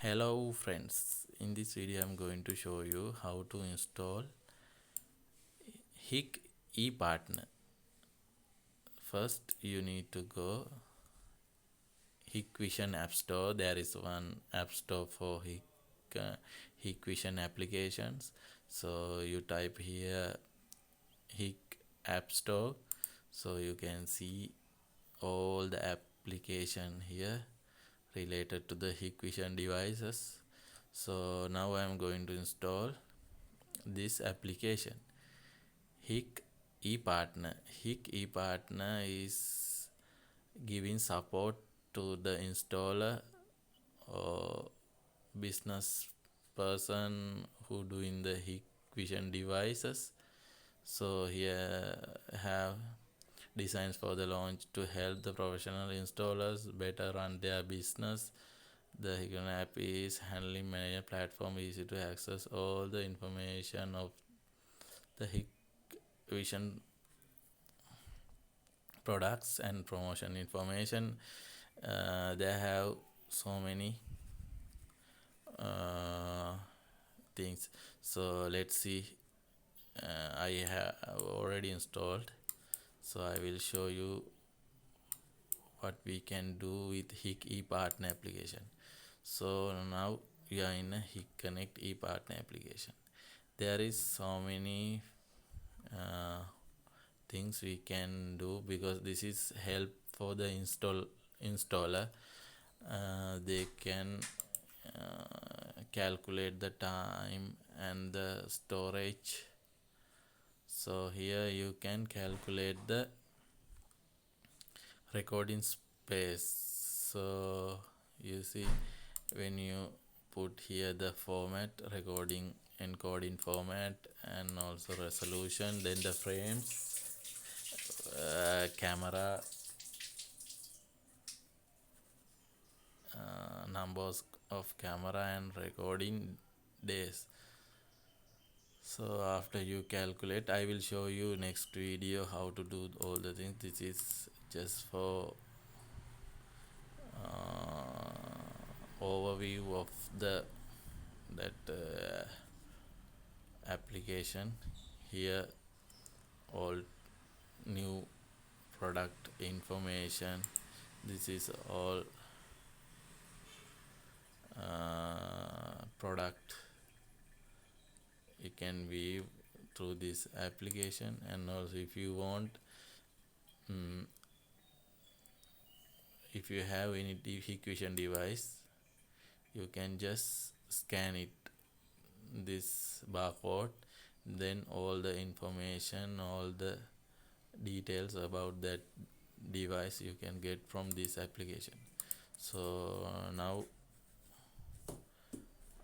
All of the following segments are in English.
Hello friends, in this video I'm going to show you how to install Hik-e partner. First you need to go Hikvision App Store. There is one app store for Hikvision applications. So you type here Hik App Store, so you can see all the application here related to the Hikvision devices. So now I'm going to install this application Hik-e partner. Hik-e partner is giving support to the installer or business person who doing the Hikvision devices. So here have designs for the launch to help the professional installers better run their business. The Hikvision app is handling manager platform, easy to access all the information of the Hikvision products and promotion information. They have so many things. So let's see. I have already installed, so I will show you what we can do with Hik-e partner application. So now we are in a Hik Connect e-partner application. There is so many things we can do because this is help for the installer. They can calculate the time and the storage. So here you can calculate the recording space. So you see when you put here the format, recording encoding format, and also resolution, then the frames, camera, numbers of camera, and recording days. So after you calculate, I will show you next video how to do all the things. This is just for overview of that application. Here all new product information. This is all product you can view through this application. And also if you want, if you have any Hikvision device, you can just scan it, this barcode, then all the information, all the details about that device you can get from this application. So now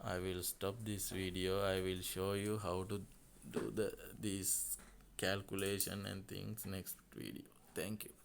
I will stop this video. I will show you how to do this calculation and things next video. Thank you.